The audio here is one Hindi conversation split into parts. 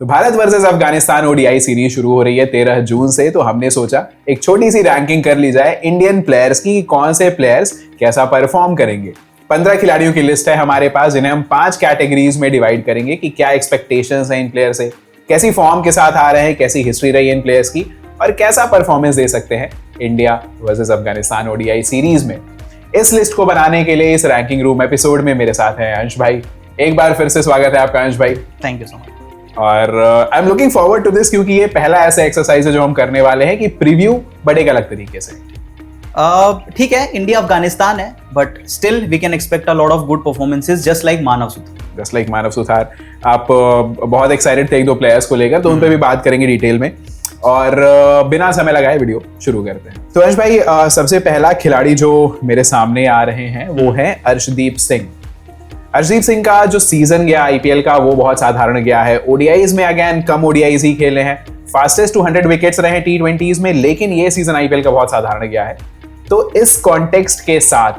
तो Bharat versus Afghanistan ODI series शुरू हो रही है 13 जून से। तो हमने सोचा एक छोटी सी रैंकिंग कर ली जाए इंडियन प्लेयर्स की, कौन से प्लेयर्स कैसा परफॉर्म करेंगे। 15 खिलाड़ियों की लिस्ट है हमारे पास, जिन्हें हम 5 कैटेगरीज में डिवाइड करेंगे कि क्या एक्सपेक्टेशंस हैं इन प्लेयर से, कैसी फॉर्म के साथ आ रहे हैं, कैसी हिस्ट्री रही है इन प्लेयर्स की और कैसा परफॉर्मेंस दे सकते हैं India versus Afghanistan ODI series में। इस लिस्ट को बनाने के लिए इस रैंकिंग रूम एपिसोड में मेरे साथ हैं अंश भाई। एक बार फिर से स्वागत है आपका अंश भाई। Thank you so much. और I am looking forward to this, क्योंकि ये पहला ऐसा एक्सरसाइज है जो हम करने वाले हैं कि प्रीव्यू बड़े एक अलग तरीके से। ठीक है, इंडिया अफगानिस्तान है, but still we can expect a lot of good performances just like Manav Suthar. आप बहुत एक्साइटेड थे एक दो प्लेयर्स को लेकर, तो उन पे भी बात करेंगे डिटेल में। और बिना समय लगाए वीडियो शुरू करते हैं। तो अंश भाई, सबसे पहला खिलाड़ी जो मेरे सामने आ रहे हैं वो है अर्शदीप सिंह। अर्शदीप सिंह का जो सीजन गया आईपीएल का वो बहुत साधारण गया है। ओडीआईज में अगेन कम ओडीआईज ही खेले हैं, फास्टेस्ट 200 विकेट्स रहे टी20s में, लेकिन ये सीजन आईपीएल का बहुत साधारण गया है। तो इस कॉन्टेक्स्ट के साथ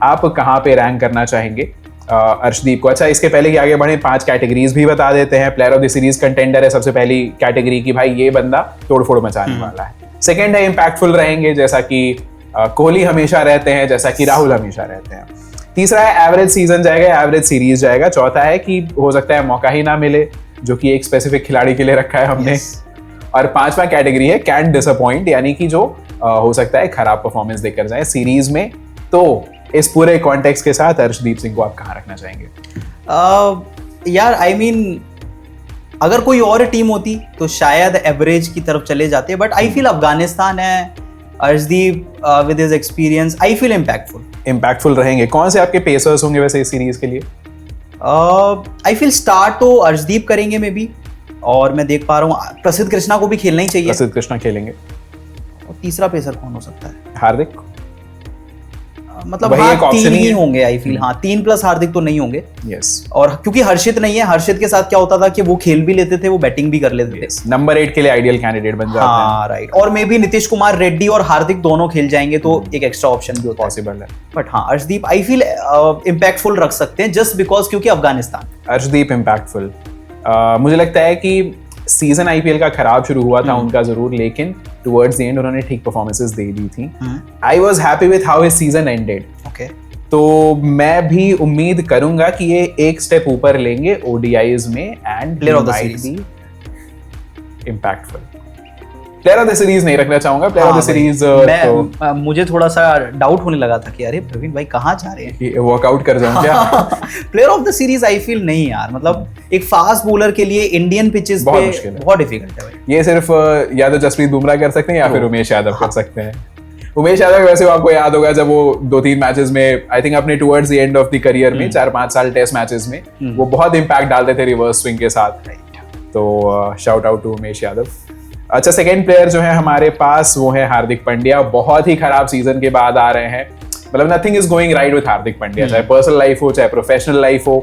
आप कहां पे रैंक करना चाहेंगे अर्शदीप को? अच्छा, इसके पहले कि आगे बढ़े 5 कैटेगरीज भी बता देते हैं। Player of the series contender है सबसे पहली कैटेगरी की, भाई ये बंदा तोड़फोड़ मचाने वाला है। सेकंड है इंपैक्टफुल रहेंगे, जैसा कि कोहली हमेशा रहते हैं, जैसा कि राहुल हमेशा रहते हैं। तीसरा है एवरेज सीजन जाएगा, एवरेज सीरीज जाएगा। चौथा है कि हो सकता है मौका ही ना मिले, जो कि एक स्पेसिफिक खिलाड़ी के लिए रखा है हमने। और 5वां कैटेगरी है कैंट डिसअपॉइंट, यानी कि जो हो सकता है खराब परफॉर्मेंस देकर जाए सीरीज में। तो इस पूरे कॉन्टेक्स्ट के साथ अर्शदीप सिंह को आप कहाँ रखना चाहेंगे? यार आई मीन अगर कोई और टीम होती तो शायद एवरेज की तरफ चले जाते, बट आई फील अफगानिस्तान है, Arshdeep with his experience I feel impactful रहेंगे। कौन से आपके पेसर्स होंगे वैसे इस सीरीज के लिए? आई फील स्टार्ट तो अर्शदीप करेंगे मे बी, और मैं देख पा रहा हूँ प्रसिद्ध कृष्णा को भी खेलना ही चाहिए। प्रसिद्ध कृष्णा खेलेंगे। और तीसरा पेसर कौन हो सकता है? हार्दिक। मतलब हाँ, 3 ही होंगे आई फील। हाँ, 3 प्लस हार्दिक तो नहीं होंगे। यस। और क्योंकि हर्षित नहीं है, हर्षित के साथ क्या होता था कि वो खेल भी लेते थे, वो बैटिंग भी कर लेते थे। नंबर 8 के लिए आइडियल कैंडिडेट बन जाते हैं। हाँ राइट। और मे बी नीतीश कुमार रेड्डी और हार्दिक दोनों खेल जाएंगे तो एक एक्स्ट्रा ऑप्शन भी पॉसिबल है। बट हाँ, अर्शदीप आई फील इम्पैक्टफुल रख सकते हैं जस्ट बिकॉज क्योंकि अफगानिस्तान। अर्शदीप इम्पैक्टफुल। मुझे लगता है कि सीजन आईपीएल का खराब शुरू हुआ था उनका जरूर, लेकिन टुवर्ड्स द एंड उन्होंने ठीक परफॉर्मेंसेस दे दी थी। I was happy with how his season ended. Okay, तो मैं भी उम्मीद करूंगा कि ये एक स्टेप ऊपर लेंगे ओडीआईज में and player of the series impactful. Player of the series नहीं रखना चाहूंगा। प्लेयर ऑफ द सीरीज तो मुझे थोड़ा सा डाउट होने लगा था कि अरे प्रवीण भाई कहाँ जा रहे हैं, वर्कआउट कर जाऊं क्या? Player of the series I feel नहीं यार, मतलब एक फास्ट बॉलर के लिए इंडियन पिचेस पे बहुत डिफिकल्ट है। ये सिर्फ या तो जसप्रीत बुमराह कर सकते हैं या फिर उमेश यादव कर सकते हैं। उमेश यादव वैसे आपको याद होगा जब वो 2-3 मैचेस में, आई थिंक अपने towards the end of the career में 4-5 साल टेस्ट मैचेस में वो बहुत इंपैक्ट डालते थे रिवर्स स्विंग के साथ। तो shout out to Umesh Yadav. अच्छा, सेकंड प्लेयर जो है हमारे पास वो है हार्दिक पांड्या। बहुत ही खराब सीजन के बाद आ रहे हैं, मतलब nothing is going right with Hardik Pandya, चाहे पर्सनल लाइफ हो चाहे प्रोफेशनल लाइफ हो।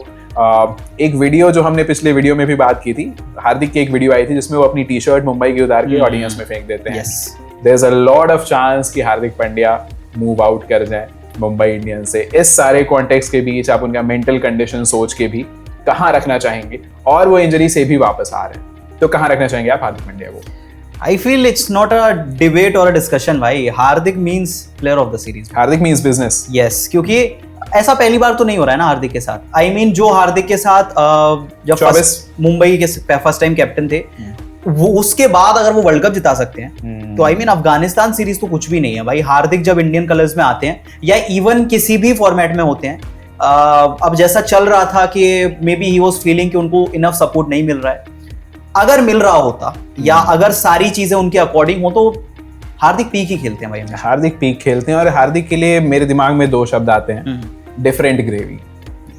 एक वीडियो जो हमने पिछले वीडियो में भी बात की थी, हार्दिक की एक वीडियो आई थी जिसमें वो अपनी टी शर्ट मुंबई की उतार के ऑडियंस में फेंक देते हैं। There is a lot of chance कि हार्दिक पांड्या मूव आउट कर जाए मुंबई इंडियंस से। इस सारे कॉन्टेक्स्ट के बीच आप उनका मेंटल कंडीशन सोच के भी कहाँ रखना चाहेंगे? और वो इंजरी से भी वापस आ रहे हैं, तो कहाँ रखना चाहेंगे आप हार्दिक पांड्या को? I feel it's not a debate or a discussion भाई। हार्दिक means player of the series। Hardik means business। Yes, क्योंकि ऐसा पहली बार तो नहीं हो रहा है ना हार्दिक के साथ। I mean जो हार्दिक के साथ जब मुंबई के फर्स्ट टाइम कैप्टन थे, वो उसके बाद अगर वो वर्ल्ड कप जिता सकते हैं तो I mean अफगानिस्तान सीरीज तो कुछ भी नहीं है भाई। हार्दिक जब इंडियन कलर्स में आते हैं या इवन किसी भी फॉर्मेट में होते हैं, अब जैसा चल रहा था कि may be he was feeling कि उनको इनफ सपोर्ट नहीं मिल रहा है, अगर मिल रहा होता या अगर सारी चीजें उनके अकॉर्डिंग हो तो हार्दिक पीक ही खेलते हैं भाई। हार्दिक पीक खेलते हैं। और हार्दिक के लिए मेरे दिमाग में 2 शब्द आते हैं, different gravy.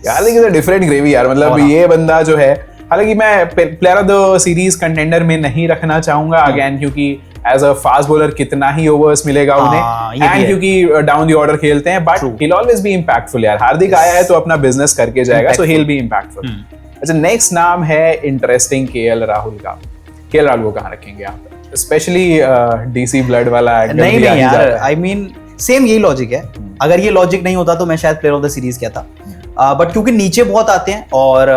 Hardik is a different gravy यार, मतलब ये बंदा जो है, हालांकि मैं player of the series contender में नहीं रखना चाहूंगा अगेन, क्योंकि एज अ फास्ट बॉलर कितना ही ओवर्स मिलेगा उन्हें, एंड क्योंकि डाउन द ऑर्डर खेलते हैं, but he will always be impactful यार। हार्दिक आया है तो अपना बिजनेस करके जाएगा, सो ही विल बी इंपैक्टफुल। अच्छा, नेक्स्ट नाम है इंटरेस्टिंग केएल राहुल का। केएल राहुल को कहाँ रखेंगे आप? स्पेशली डीसी ब्लड वाला एंगल? नहीं यार, आई मीन सेम यही लॉजिक है। अगर ये लॉजिक नहीं होता तो मैं शायद प्लेयर ऑफ द सीरीज कहता, बट क्योंकि नीचे बहुत आते हैं और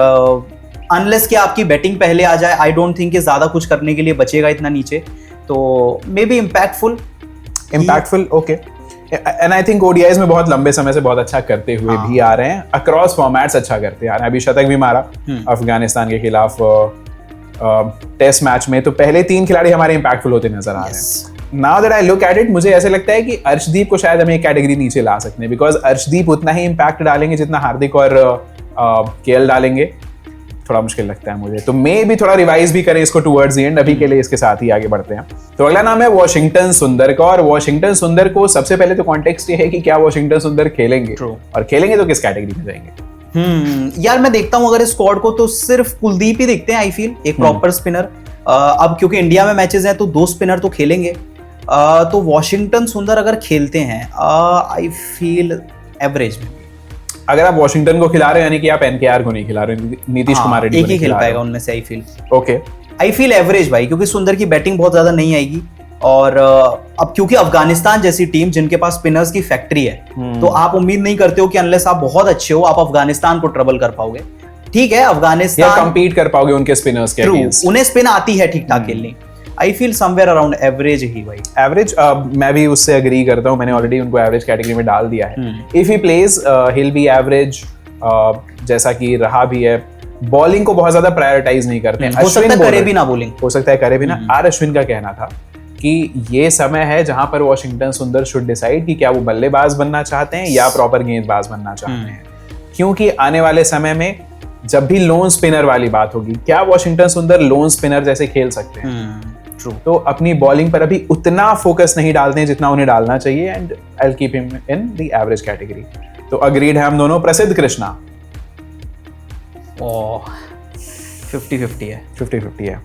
अनलेस कि आपकी बैटिंग पहले आ जाए, आई डोंट थिंक कि ज्यादा कुछ करने के लिए बचेगा इतना नीचे, तो may be impactful okay. And I think ODIs में बहुत लंबे समय से बहुत अच्छा करते हुए भी आ रहे हैं, अक्रॉस फॉर्मेट्स अच्छा करते आ रहे हैं। अभी शतक भी मारा अफगानिस्तान के खिलाफ टेस्ट मैच में, तो पहले 3 खिलाड़ी हमारे इम्पैक्टफुल होते नजर आ रहे हैं। Now that I look at it, मुझे ऐसे लगता है कि अर्शदीप को शायद हम एक कैटेगरी नीचे ला सकते हैं, बिकॉज अर्शदीप उतना ही इम्पैक्ट डालेंगे जितना हार्दिक और केएल डालेंगे। थोड़ा मुश्किल लगता है मुझे, तो मे भी थोड़ा रिवाइज भी करें इसको टुवर्ड्स द एंड। अभी के लिए इसके साथ ही आगे बढ़ते हैं। तो अगला नाम है वॉशिंगटन सुंदर का, और वॉशिंगटन सुंदर को सबसे पहले तो कॉन्टेक्स्ट ये है कि क्या वॉशिंगटन सुंदर खेलेंगे, और खेलेंगे तो किस कैटेगरी में जाएंगे। यार मैं देखता हूँ अगर इस स्क्वाड को तो सिर्फ कुलदीप ही दिखते हैं, आई फील एक प्रॉपर स्पिनर। अब क्योंकि इंडिया में मैचेस हैं तो 2 स्पिनर तो खेलेंगे, तो वॉशिंगटन सुंदर अगर खेलते हैं आई फील एवरेज में। अगर आप वॉशिंगटन को खिला रहे हैं यानी कि आप एनकेआर को नहीं खिला रहे, नीतीश कुमार रेड्डी एक ही खेल पाएगा उनमें से, I feel okay. I feel average भाई, क्योंकि सुंदर की बैटिंग बहुत ज्यादा नहीं आएगी, और अब क्योंकि अफगानिस्तान जैसी टीम जिनके पास स्पिनर्स की फैक्ट्री है, तो आप उम्मीद नहीं करते हो कि अनलेस आप बहुत अच्छे हो आप अफगानिस्तान को ट्रबल कर पाओगे। ठीक है, अफगानिस्तान कंपीट कर पाओगे उनके स्पिनर्स के अगेंस्ट, उन्हें स्पिन आती है ठीक ठाक खेलनी। I feel somewhere around average ही भाई। एवरेज मैं भी उससे एग्री करता हूं, मैंने ऑलरेडी उनको एवरेज कैटेगरी में डाल दिया है। If he plays hill B average, जैसा कि रहा भी है। बॉलिंग को बहुत ज्यादा प्रायोरिटाइज नहीं करते हैं, हो सकता है करे भी ना बॉलिंग, हो सकता है करे भी ना। आर अश्विन का कहना था कि ये समय है जहां पर वॉशिंगटन सुंदर शुड डिसाइड कि क्या वो बल्लेबाज बनना चाहते हैं या प्रॉपर गेंदबाज बनना चाहते हैं, क्योंकि आने वाले समय में जब भी लोन स्पिनर वाली बात होगी, क्या वॉशिंगटन सुंदर लोन स्पिनर जैसे खेल सकते हैं। तो अपनी बॉलिंग पर अभी उतना फोकस नहीं डालते हैं जितना उन्हें डालना चाहिए, and I will keep him in the average category. तो अग्रीड है हम दोनों। प्रसिद्ध कृष्णा 50-50 है, 50-50 है।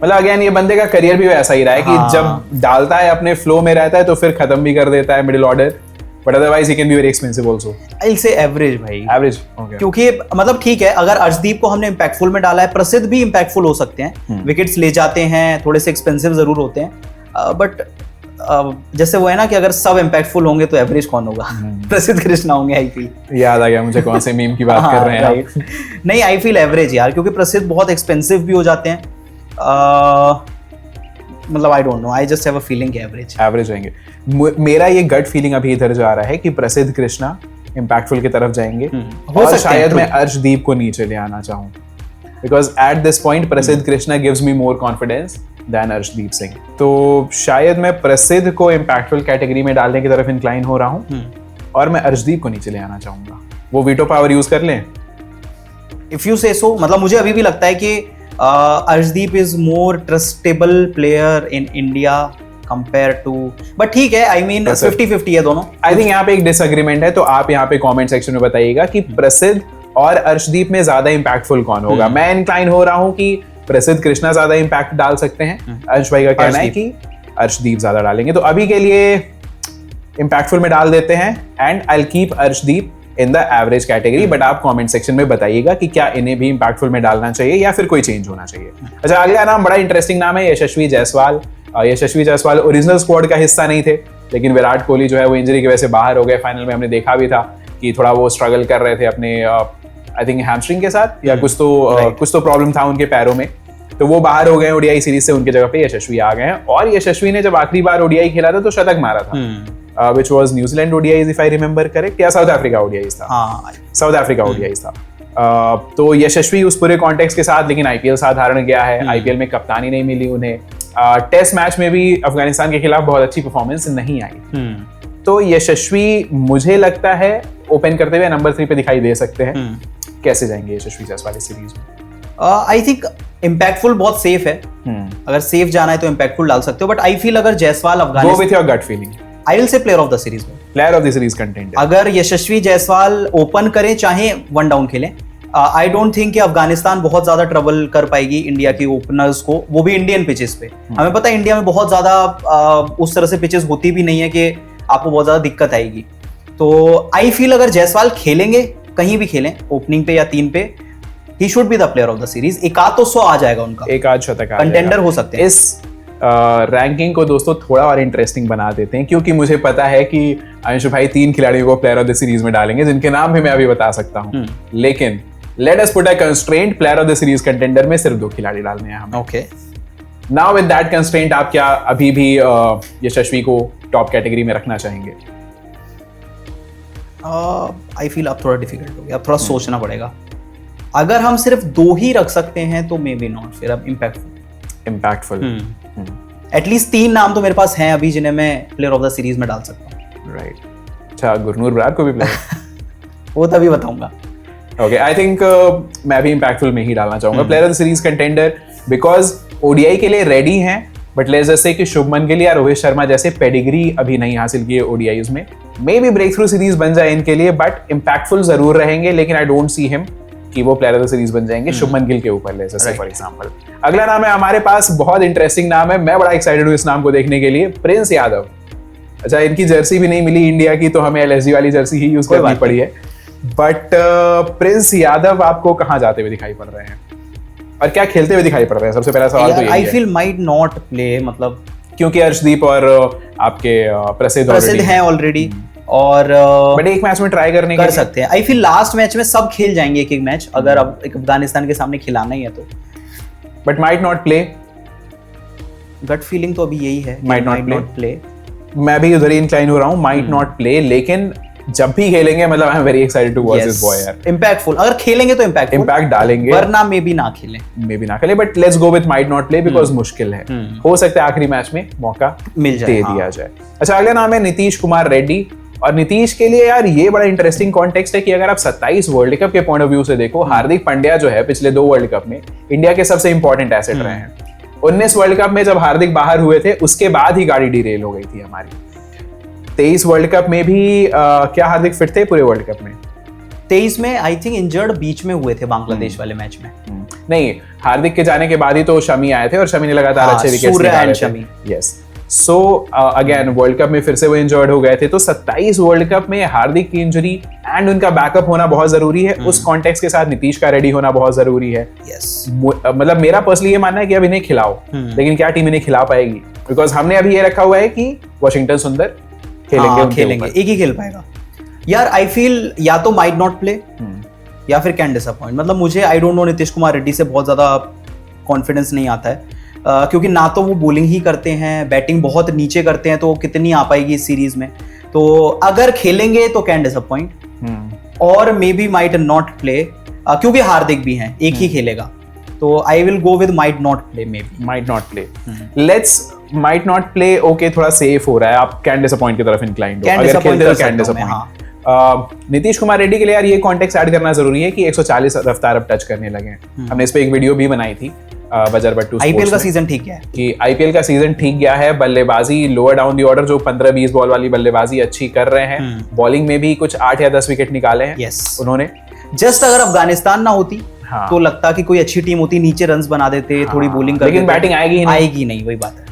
मतलब अगेन ये बंदे का करियर भी वैसा ही रहा है कि जब डालता है अपने फ्लो में रहता है तो फिर खत्म भी कर देता है middle order, but otherwise he can be very expensive also. I will से एवरेज भाई, एवरेज ओके। क्योंकि मतलब ठीक है, अगर अर्शदीप को हमने इंपैक्टफुल में डाला है, प्रसिद्ध भी इंपैक्टफुल हो सकते हैं, विकेट्स ले जाते हैं, थोड़े से एक्सपेंसिव जरूर होते हैं, बट जैसे वो है ना कि अगर सब इंपैक्टफुल होंगे तो एवरेज कौन होगा, प्रसिद्ध कृष्णा होंगे। आई फील याद आ गया मुझे कौन से मीम की बात कर रहे हैं आप। नहीं, आई फील एवरेज यार, क्योंकि प्रसिद्ध बहुत एक्सपेंसिव भी हो जाते हैं। मतलब I don't know, I just have a feeling कि एवरेज होंगे। मेरा ये गट फीलिंग अभी इधर जा रहा है कि प्रसिद्ध कृष्णा इंपैक्टफुल की तरफ जाएंगे, और शायद मैं अर्शदीप को नीचे ले आना चाहूं, because at this point Prasidh Krishna gives me more confidence than Arshdeep Singh. तो शायद मैं प्रसिद्ध को इंपैक्टफुल कैटेगरी में डालने की तरफ इंक्लाइन हो रहा हूं, और मैं अर्शदीप को नीचे ले आना चाहूंगा। वो वीटो पावर यूज कर लें इफ यू से सो। मतलब मुझे अभी भी लगता है कि Arshdeep is more trustable player in India compare to, but ठीक है, आई मीन 50-50 है दोनों। आई थिंक यहाँ पे एक डिसएग्रीमेंट है, तो आप यहाँ पे कमेंट सेक्शन में बताइएगा कि प्रसिद्ध और अर्शदीप में ज्यादा इंपैक्टफुल कौन होगा। मैं इंक्लाइन हो रहा हूँ कि प्रसिद्ध कृष्णा ज्यादा इंपैक्ट डाल सकते हैं, अंश भाई का कहना है कि अर्शदीप ज्यादा डालेंगे। तो अभी के लिए इंपैक्टफुल में डाल देते हैं, and I will keep Arshdeep in the average category, but आप कमेंट सेक्शन में बताइएगा कि क्या इन्हें भी इंपैक्टफुल में डालना चाहिए या फिर कोई चेंज होना चाहिए। अच्छा, अगला नाम बड़ा इंटरेस्टिंग नाम है, यशस्वी जायसवाल। यशस्वी जायसवाल ओरिजिनल स्क्वाड का हिस्सा नहीं थे, लेकिन विराट कोहली जो है वो इंजरी की वजह से बाहर हो गए। फाइनल में हमने देखा भी था कि थोड़ा वो स्ट्रगल कर रहे थे अपने आई थिंक हैमस्ट्रिंग के साथ, या कुछ तो प्रॉब्लम था उनके पैरों में, तो वो बाहर हो गए ओडीआई सीरीज से। उनके जगह पे यशस्वी आ गए हैं, और यशस्वी ने जब आखिरी बार ओडीआई खेला था तो शतक मारा था, which was New Zealand ODIs if I remember correct, या साउथ अफ्रीका ओडीआईज था। साउथ अफ्रीका ओडीआईज था। तो यशस्वी उस पूरे कॉन्टेक्स्ट के साथ, लेकिन आईपीएल साधारण गया है, आईपीएल में कप्तानी नहीं मिली उन्हें। टेस्ट मैच में भी अफगानिस्तान के खिलाफ बहुत अच्छी परफॉर्मेंस नहीं आई। तो यशस्वी मुझे लगता है ओपन करते हुए नंबर 3 पे दिखाई दे सकते हैं। कैसे जाएंगे यशस्वी जायसवाल इस सीरीज में? आई थिंक इम्पैक्टफुल बहुत सेफ है, अगर सेफ जाना है तो इम्पैक्टफुल डाल सकते हो, बट आई फील अगर Jaiswal Afghanistan, go with your gut feeling, I will say player of the series में, player of the series content. अगर यशस्वी जायसवाल ओपन करें चाहे वन डाउन खेलें, आई डोंट थिंक कि अफगानिस्तान बहुत ज्यादा ट्रबल कर पाएगी इंडिया की ओपनर्स को, वो भी इंडियन पिचेस पे। हमें पता है इंडिया में बहुत ज्यादा उस तरह से पिचेस होती भी नहीं है कि आपको बहुत ज्यादा दिक्कत आएगी। तो आई फील अगर जायसवाल खेलेंगे, कहीं भी खेलें, ओपनिंग पे या 3 पे, he should be the player of the series. एक आध तो 100 आ जाएगा उनका, एक आध शतक कंटेंडर हो सकते हैं। इस रैंकिंग को दोस्तों थोड़ा और इंटरेस्टिंग बना देते हैं, क्योंकि मुझे पता है कि अंशु भाई 3 खिलाड़ियों को प्लेयर ऑफ द सीरीज में डालेंगे, जिनके नाम भी मैं अभी बता सकता हूँ, लेकिन let us put a constraint, player of the series contender में सिर्फ 2 खिलाड़ी डालने हैं हमें। Okay, now with that constraint आप क्या अभी भी यशस्वी को टॉप कैटेगरी में रखना चाहेंगे? आई फील अब थोड़ा डिफिकल्ट हो गया, अब थोड़ा सोचना पड़ेगा। अगर हम सिर्फ 2 ही रख सकते हैं तो मे बी नॉट, फिर अब इम्पैक्टफुल एटलीस्ट 3 नाम तो मेरे पास हैं अभी जिन्हें मैं प्लेयर ऑफ द सीरीज में डाल सकता हूँ। राइट, अच्छा गुरनूर बरार को भी प्लेयर वो तभी बताऊंगा। ओके, आई थिंक मैं भी इम्पैक्टफुल में ही डालना चाहूंगा player of the series contender, because ODI के लिए रेडी हैं, बट लेट्स जस्ट से कि शुभमन गिल या रोहित शर्मा जैसे पेडिग्री अभी नहीं हासिल की है ओडीआईज में। May be breakthrough series बन जाए इनके लिए, बट इम्पैक्टफुल जरूर रहेंगे, लेकिन आई डोंट सी हिम कि वो प्लेयर ऑफ द सीरीज बन जाएंगे शुभमन गिल के ऊपर, लेट्स से फॉर एग्जांपल। अगला नाम है हमारे पास, बहुत इंटरेस्टिंग नाम है, मैं बड़ा एक्साइटेड हूँ इस नाम को देखने के लिए, प्रिंस यादव। अच्छा, इनकी जर्सी भी नहीं मिली इंडिया की, तो हमें एलएसजी वाली जर्सी ही यूज करनी पड़ी है, बट प्रिंस यादव आपको कहाँ जाते हुए दिखाई पड़ रहे हैं और क्या खेलते हुए दिखाई पड़ रहे हैं? सबसे पहला सवाल तो यही है। I feel might not play, मतलब क्योंकि अर्शदीप और आपके प्रसिद्ध हैं ऑलरेडी, और बट एक मैच में ट्राई करने कर सकते हैं। आई फील लास्ट मैच में सब खेल जाएंगे एक मैच, अगर अब अफगानिस्तान के सामने खिलाना ही है तो। But might not play, gut feeling तो अभी यही है, माइट नॉट प्ले। मैं भी उधर ही इंक्लाइन हो रहा हूँ, माइट नॉट प्ले, लेकिन जब भी खेलेंगे मतलब I am very excited to watch this boy यार। इंपैक्टफुल, अगर खेलेंगे तो इम्पैक्ट डालेंगे, वरना मे बी ना खेलें, but let's go with might not play because मुश्किल है, हो सकता है आखिरी मैच में मौका मिल जाए, दे दिया जाए। अच्छा, अगला नाम है नीतीश कुमार रेड्डी, और नीतीश के लिए यार ये बड़ा इंटरेस्टिंग कॉन्टेक्स्ट है कि अगर आप 27 वर्ल्ड कप के पॉइंट ऑफ व्यू से देखो, हार्दिक पांड्या जो है पिछले 2 वर्ल्ड कप में इंडिया के सबसे इंपॉर्टेंट एसेट रहे हैं। 19 वर्ल्ड कप में जब हार्दिक बाहर हुए थे, उसके बाद ही गाड़ी डीरेल हो गई थी हमारी। 23 वर्ल्ड कप में भी क्या हार्दिक फिट थे पूरे वर्ल्ड कप में? 23 में आई थिंक इंजर्ड बीच में हुए थे बांग्लादेश वाले मैच में। नहीं, हार्दिक के जाने के बाद ही तो शमी आए थे और शमी ने लगातार अच्छे विकेट्स निकाले थे। Yes, so again world cup में फिर से वो इंजर्ड हो गए थे, तो 27 वर्ल्ड कप में हार्दिक की इंजरी एंड उनका बैकअप होना बहुत जरूरी है। उस कॉन्टेक्स्ट के साथ नीतीश का रेडी होना बहुत जरूरी है। मतलब मेरा पर्सनली ये मानना है कि अब इन्हें खिलाओ, लेकिन क्या टीम इन्हें खिला पाएगी? बिकॉज हमने अभी ये रखा हुआ है कि वॉशिंगटन सुंदर खेलेंगे, एक ही खेल पाएगा यार। आई फील या तो माइट नॉट प्ले या फिर कैन डिसअपॉइंट। मतलब मुझे I don't know, Nitish Kumar Reddy से बहुत ज्यादा कॉन्फिडेंस नहीं आता है, क्योंकि ना तो वो बॉलिंग ही करते हैं, बैटिंग बहुत नीचे करते हैं, तो कितनी आ पाएगी इस सीरीज में। तो अगर खेलेंगे तो कैन डिसअपॉइंट और may be might not play, क्योंकि हार्दिक भी हैं, एक ही खेलेगा, तो I will go with might not play, may be might not play. Let's might not play, okay, थोड़ा सेफ हो रहा है, आप कैन डिसअपॉइंट की तरफ इंक्लाइंड हो, अगर खेलते तो कैन डिसअपॉइंट। नीतीश कुमार रेड्डी के लिए यार ये कॉन्टेक्स्ट ऐड करना जरूरी है कि 140 रफ्तार अब टच करने लगे हैं। हमने इस पे एक वीडियो भी बनाई थी बजर बट्टू आईपीएल का सीजन ठीक गया है, कि आईपीएल का सीजन ठीक गया है। बल्लेबाजी लोअर डाउन द ऑर्डर जो 15-20 बॉल वाली बल्लेबाजी अच्छी कर रहे हैं, बॉलिंग में भी कुछ 8 या 10 विकेट निकाले हैं उन्होंने। जस्ट अगर अफगानिस्तान ना होती तो लगता कि कोई अच्छी टीम होती, नीचे रन्स बना देते, थोड़ी बॉलिंग करते, लेकिन बैटिंग आएगी नहीं, वही बात है।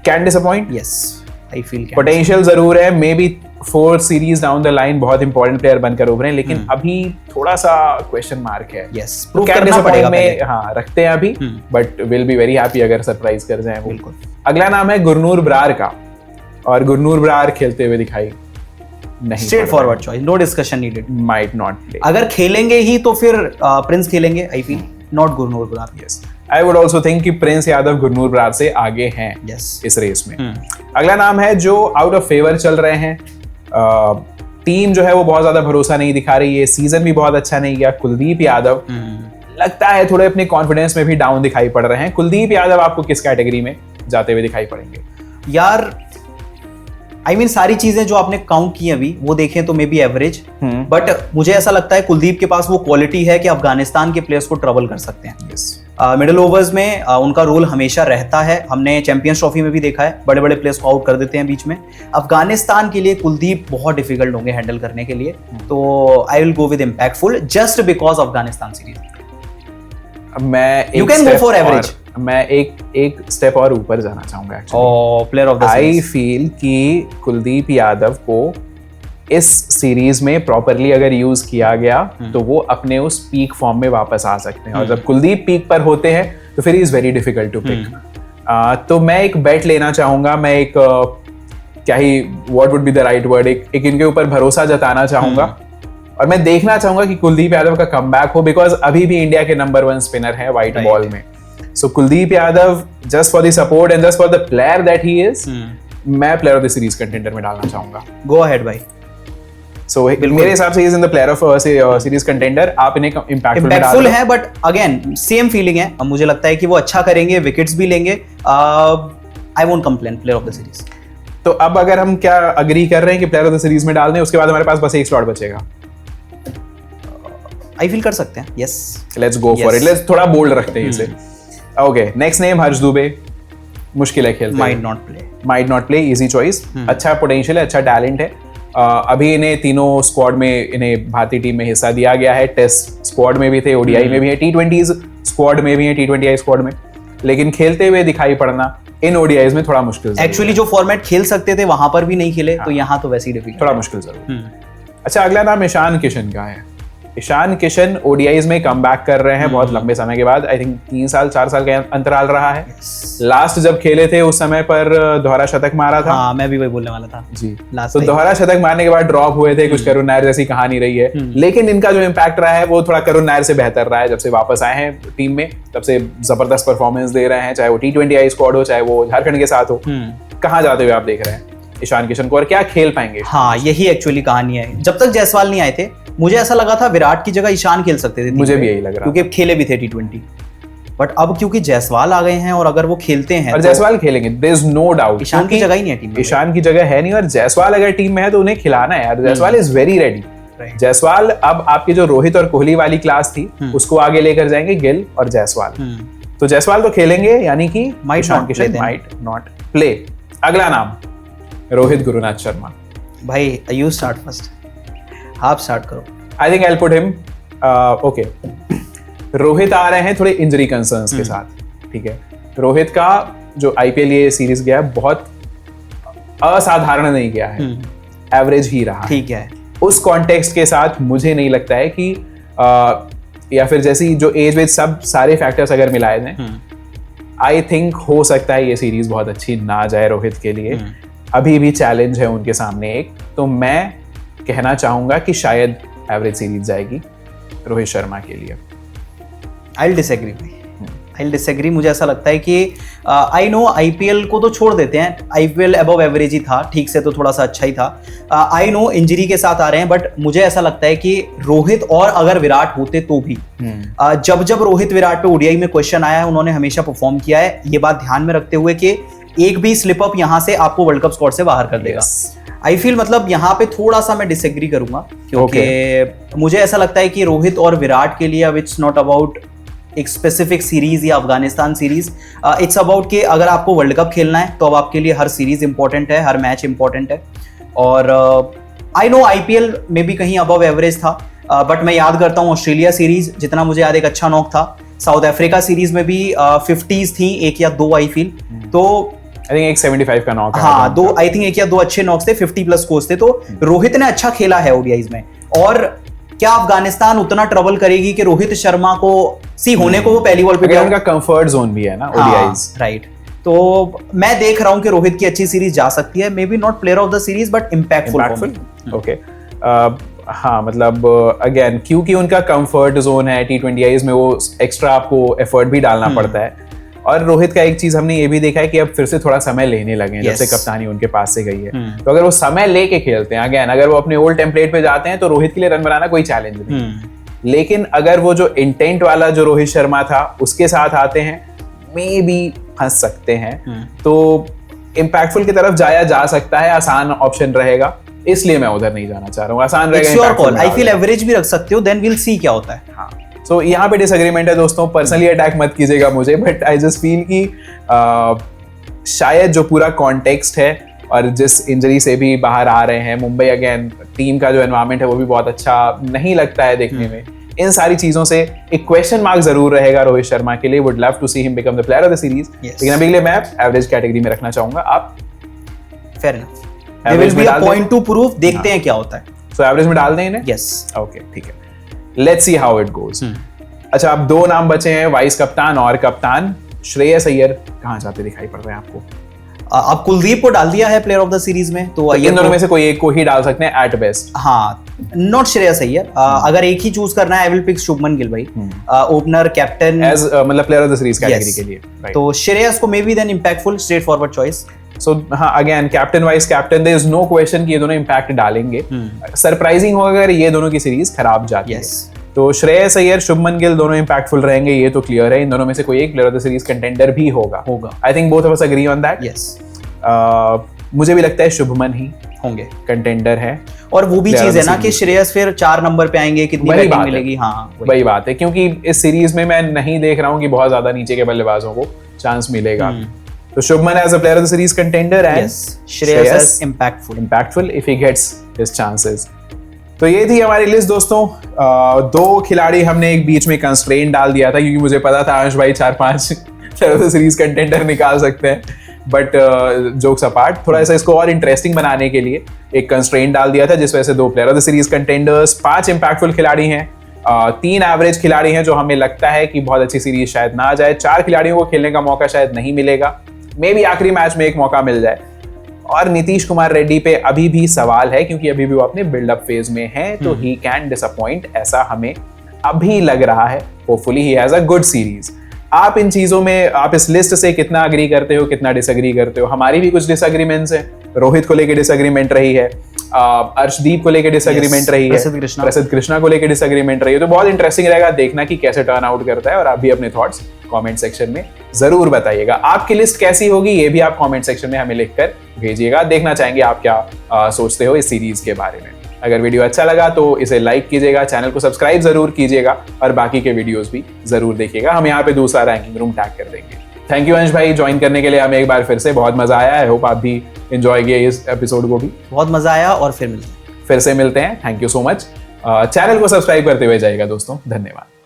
Can disappoint, yes, I feel potential जरूर है, may be 4 series down the line बहुत इंपॉर्टेंट प्लेयर बनकर उभरे, लेकिन अभी थोड़ा सा क्वेश्चन मार्क है। यस, प्रूव करना पड़ेगा में रखते हैं अभी, but will be very happy अगर सरप्राइज कर जाए वो। बिल्कुल। अगला नाम है गुरनूर बरार का, और गुरनूर बरार खेलते हुए दिखाई नहीं, straightforward choice, no discussion needed, might not play. अगर खेलेंगे ही तो फिर प्रिंस खेलेंगे, I feel, not Gurnoor Brar. Yes, I would also think कि प्रिंस यादव गुरनूर बरार से आगे हैं इस रेस में। अगला नाम है जो आउट ऑफ फेवर चल रहे हैं, टीम जो है वो बहुत ज्यादा भरोसा नहीं दिखा रही है, सीजन भी बहुत अच्छा नहीं गया, कुलदीप यादव लगता है थोड़े अपने कॉन्फिडेंस में भी डाउन दिखाई पड़ रहे हैं। कुलदीप यादव आपको किस कैटेगरी में जाते हुए दिखाई पड़ेंगे? यार आई मीन सारी चीजें जो आपने काउंट की अभी वो देखें तो मे बी एवरेज, बट मुझे ऐसा लगता है कुलदीप के पास वो क्वालिटी है कि अफगानिस्तान के प्लेयर्स को ट्रबल कर सकते हैं। मिडिल ओवर्स में उनका रोल हमेशा रहता है, हमने चैंपियंस ट्रॉफी में भी देखा है, बड़े बड़े प्लेयर्स को आउट कर देते हैं बीच में। अफगानिस्तान के लिए कुलदीप बहुत डिफिकल्ट होंगे हैंडल करने के लिए, तो I will go with impactful just because Afghanistan series. You can go for average. मैं एक स्टेप और ऊपर जाना चाहूंगा। Player of the series, I feel कि कुलदीप यादव को इस सीरीज में प्रॉपरली अगर यूज किया गया तो वो अपने उस पीक फॉर्म में वापस आ सकते हैं, और जब कुलदीप पीक पर होते हैं तो फिर is very difficult to pick. तो मैं एक बेट लेना चाहूंगा, मैं एक क्या ही what would be the right word, एक इनके ऊपर भरोसा जताना चाहूंगा और मैं देखना चाहूंगा कि कुलदीप यादव का कमबैक हो, बिकॉज अभी भी इंडिया के नंबर 1 स्पिनर है व्हाइट बॉल में. So Kuldeep Yadav, just for the support and just for the player that he is, मैं player of the series contender में डालना चाहूंगा. गो अहेड भाई. सो मेरे हिसाब से is in the player of series contender. आप इन्हें इम्पैक्टफुल है, बट अगेन सेम फीलिंग है. मुझे लगता है कि वो अच्छा करेंगे, विकेट्स भी लेंगे. I won't complain, player of the series. तो अब अगर हम क्या अग्री कर रहे हैं कि प्लेयर ऑफ द सीरीज में डाल दें, उसके बाद हमारे पास बस एक स्लॉट बचेगा. आई फील कर सकते हैं. Yes, let's go for it. Let's थोड़ा बोल्ड रखते हैं इसे. ओके, नेक्स्ट नेम हर्ष दुबे. मुश्किल है खेलते. Might not play. Easy choice. अच्छा पोटेंशियल है, अच्छा टैलेंट है. अभी इन्हें तीनों स्क्वाड में, इन्हें भारतीय टीम में हिस्सा दिया गया है. टेस्ट स्क्वाड में भी थे, ओडीआई में भी है, टी20 स्क्वाड में भी है, टी20 स्क्वाड में. लेकिन खेलते हुए दिखाई पड़ना इन ओडीआईज में थोड़ा मुश्किल. एक्चुअली जो फॉर्मेट खेल सकते थे वहां पर भी नहीं खेले. हाँ. तो यहाँ तो वैसे ही डिफिकल्ट, थोड़ा मुश्किल जरूर. अच्छा, अगला नाम ईशान किशन का है. ईशान किशन ओडीआईज में कमबैक कर रहे हैं बहुत लंबे समय के बाद. आई थिंक 3 साल 4 साल का अंतराल रहा है. लास्ट जब खेले थे उस समय पर दोहरा शतक मारा था. हाँ, मैं भी वही बोलने वाला था जी. तो दोहरा शतक मारने के बाद ड्रॉप हुए थे. कुछ करुण नायर जैसी कहानी रही है. लेकिन इनका जो इम्पैक्ट रहा है वो थोड़ा करुण नायर से बेहतर रहा है. जब से वापस आए हैं टीम में तब से जबरदस्त परफॉर्मेंस दे रहे हैं, चाहे वो टी20 स्क्वाड हो, चाहे वो झारखंड के साथ हो. कहाँ जाते हुए आप देख रहे हैं ईशान किशन को, और क्या खेल पाएंगे? हाँ, यही एक्चुअली कहानी है. जब तक जायसवाल नहीं आए थे मुझे ऐसा लगा था विराट की जगह ईशान खेल सकते थे. मुझे भी यही लग रहा, क्योंकि खेले भी थे टी20. बट अब क्योंकि जायसवाल आ गए हैं और अगर वो खेलते हैं और जायसवाल खेलेंगे, there is no doubt. Ishan की जगह ही नहीं है टीम में. ईशान की जगह है नहीं, और जायसवाल अगर टीम में है तो उन्हें खिलाना है यार. Jaiswal is very ready. Jaiswal अब आपकी जो रोहित और कोहली वाली क्लास थी उसको आगे लेकर जाएंगे गिल और जायसवाल. तो जायसवाल तो खेलेंगे, यानी कि ईशान माइट नॉट प्ले. अगला नाम रोहित गुरुनाथ शर्मा. भाई यू स्टार्ट फर्स्ट. आप स्टार्ट करो. I think I will put him. Okay, Rohit आ रहे हैं थोड़े इंजरी कंसर्न्स के साथ. ठीक है, रोहित का जो आईपीएल ये सीरीज गया बहुत असाधारण नहीं गया है, एवरेज ही रहा. ठीक है, उस कॉन्टेक्स्ट के साथ मुझे नहीं लगता है कि या फिर जैसी जो एज वेज सब सारे फैक्टर्स अगर मिलाए जाएं, आई थिंक हो सकता है ये सीरीज बहुत अच्छी ना जाए रोहित के लिए. अभी भी चैलेंज है उनके सामने एक. तो मैं कहना चाहूंगा कि शायद एवरेज सीरीज जाएगी रोहित शर्मा के लिए. I will disagree. मुझे ऐसा लगता है कि आई नो आईपीएल को तो छोड़ देते हैं, आईपीएल अबव एवरेज ही था. ठीक से तो थोड़ा सा अच्छा ही था. आई नो इंजरी के साथ आ रहे हैं, बट मुझे ऐसा लगता है कि रोहित और अगर विराट होते तो भी जब रोहित विराट पे ओडीआई में क्वेश्चन आया है उन्होंने हमेशा परफॉर्म किया है. ये बात ध्यान में रखते हुए कि एक भी स्लिप अप यहाँ से आपको वर्ल्ड कप स्क्वाड से बाहर कर देगा. आई फील मतलब यहाँ पे थोड़ा सा मैं डिसएग्री करूंगा, क्योंकि मुझे ऐसा लगता है कि रोहित और विराट के लिए अब इट्स नॉट अबाउट एक स्पेसिफिक सीरीज या अफगानिस्तान सीरीज. इट्स अबाउट कि अगर आपको वर्ल्ड कप खेलना है तो अब आपके लिए हर सीरीज इंपॉर्टेंट है, हर मैच इंपॉर्टेंट है. और आई नो आईपीएल में भी कहीं अबव एवरेज था, बट मैं याद करता हूँ ऑस्ट्रेलिया सीरीज जितना मुझे याद एक अच्छा नॉक था. साउथ अफ्रीका सीरीज में भी 50s थी, 1 या 2 आई फील. तो आई थिंक एक 75 का नॉक. हाँ, 2 आई थिंक 1 या 2 अच्छे नॉक्स थे, 50+ स्कोर्स थे. तो रोहित ने अच्छा खेला है ओडीआईज में. और क्या अफगानिस्तान उतना ट्रबल करेगी कि रोहित शर्मा को होने को वो पहली बॉल पे, उनका कंफर्ट जोन भी है ना ओडीआईज. राइट. तो मैं देख रहा हूं कि रोहित की अच्छी सीरीज जा सकती है. May be not player of the series but impactful. Okay, हाँ, मतलब अगेन क्योंकि उनका कंफर्ट जोन है टी20 में, वो एक्स्ट्रा आपको एफर्ट भी डालना पड़ता है. और रोहित का एक चीज हमने ये भी देखा है कि अब फिर से थोड़ा समय लेने लगे हैं. जब से कप्तानी उनके पास से गई है, तो अगर वो समय लेके खेलते हैं, अगेन अगर वो अपने ओल्ड टेम्पलेट पे जाते हैं तो रोहित के लिए रन बनाना कोई चैलेंज नहीं. लेकिन अगर वो जो इंटेंट वाला जो रोहित शर्मा था उसके साथ आते हैं, मे बी फंस सकते हैं. तो इम्पैक्टफुल की तरफ जाया जा सकता है, आसान ऑप्शन रहेगा, इसलिए मैं उधर नहीं जाना चाह रहा हूँ. आसान रहेगा. आई फील एवरेज भी रख सकते हो, देन विल सी क्या होता है. हाँ, सो यहाँ पे डिसएग्रीमेंट है दोस्तों. पर्सनली अटैक मत कीजिएगा मुझे, बट आई जस्ट फील कि शायद जो पूरा कॉन्टेक्स्ट है और जिस इंजरी से भी बाहर आ रहे हैं, मुंबई अगेन टीम का जो एनवायरनमेंट है वो भी बहुत अच्छा नहीं लगता है देखने में. इन सारी चीजों से एक क्वेश्चन मार्क जरूर रहेगा रोहित शर्मा के लिए. Would love to see him become the player of the series. लेकिन अभी के लिए मैं एवरेज कैटेगरी में रखना चाहूंगा. आप? Fair enough. There will be a point to prove. देखते हैं क्या होता है. सो एवरेज में डाल दें इन्हें. यस. ओके, ठीक है. Let's see how it goes. अच्छा, अब 2 नाम बचे हैं, वाइस कप्तान और कप्तान. श्रेयस अय्यर कहाँ जाते दिखाई पड़ रहे हैं आपको? अब कुलदीप को डाल दिया है प्लेयर ऑफ द सीरीज में, तो इन दोनों में से कोई एक को ही डाल सकते हैं एट बेस्ट। हाँ, नॉट श्रेयस अय्यर। अगर एक ही चूज करना है, I will pick Shubman Gill भाई, ओपनर, कैप्टन, एज मतलब player of the series category के लिए, right. तो श्रेयस को maybe then impactful, straightforward choice. So हाँ, again captain vice captain, there is no question कि ये दोनों इंपैक्ट डालेंगे। सरप्राइजिंग होगा अगर ये दोनों की सीरीज खराब जाती है। तो श्रेयस अय्यर, शुभमन गिल दोनों इंपैक्टफुल रहेंगे, ये तो क्लियर है। इन दोनों में से कोई एक player of the series contender भी होगा। I think both of us agree on that. Yes, मुझे भी लगता है शुभमन ही होंगे, कंटेंडर है। और वो भी चीज है ना कि श्रेयस फिर 4 नंबर पे आएंगे, कितनी बैटिंग मिलेगी। हाँ, वही बात है, क्योंकि इस सीरीज में मैं नहीं देख रहा हूँ कि बहुत ज्यादा नीचे के बल्लेबाजों को चांस मिलेगा। तो Shubman as a player of the series contender and Shreyas as impactful if he gets his chances. तो ये थी हमारी लिस्ट दोस्तों। 2 खिलाड़ी हमने एक बीच में कंस्ट्रेंट डाल दिया था, क्योंकि मुझे पता था अंश भाई 4-5 player of the series contender निकाल सकते हैं। बट जोक्स अपार्ट, थोड़ा सा इसको और इंटरेस्टिंग बनाने के लिए एक कंस्ट्रेंट डाल दिया था, जिस वजह से 2 player of the series contenders, 5 impactful खिलाड़ी हैं, 3 एवरेज खिलाड़ी हैं जो हमें लगता है कि बहुत अच्छी सीरीज शायद ना आ जाए, 4 खिलाड़ियों को खेलने का मौका शायद नहीं मिलेगा, मे बी आखिरी मैच में एक मौका मिल जाए, और नीतीश कुमार रेड्डी पे अभी भी सवाल है, क्योंकि अभी भी वो अपने बिल्डअप फेज में है, तो ही कैन डिसअपॉइंट, ऐसा हमें अभी लग रहा है। Hopefully he has a good series. आप इन चीजों में, आप इस लिस्ट से कितना अग्री करते हो, कितना डिसएग्री करते हो? हमारी भी कुछ डिसएग्रीमेंट्स हैं। रोहित को लेके डिसएग्रीमेंट रही है, अर्शदीप को लेके डिसएग्रीमेंट रही है, प्रसिद्ध कृष्णा को लेके डिसएग्रीमेंट रही है। तो बहुत इंटरेस्टिंग रहेगा देखना कि कैसे टर्न आउट करता है, और आप भी अपने थॉट्स कमेंट सेक्शन में जरूर बताइएगा। आपकी लिस्ट कैसी होगी ये भी आप कमेंट सेक्शन में हमें लिखकर भेजिएगा। देखना चाहेंगे आप क्या सोचते हो इस सीरीज के बारे में। अगर वीडियो अच्छा लगा तो इसे लाइक कीजिएगा, चैनल को सब्सक्राइब जरूर कीजिएगा, और बाकी के वीडियोस भी जरूर देखिएगा। हम यहाँ पे दूसरा रैंकिंग रूम टैग कर देंगे। थैंक यू अंश भाई ज्वाइन करने के लिए हमें एक बार फिर से, बहुत मजा आया। आई होप आप भी एंजॉय किए इस एपिसोड को भी। बहुत मजा आया, और फिर से मिलते हैं। Thank you so much. Channel को सब्सक्राइब करते हुए जाइएगा दोस्तों। धन्यवाद।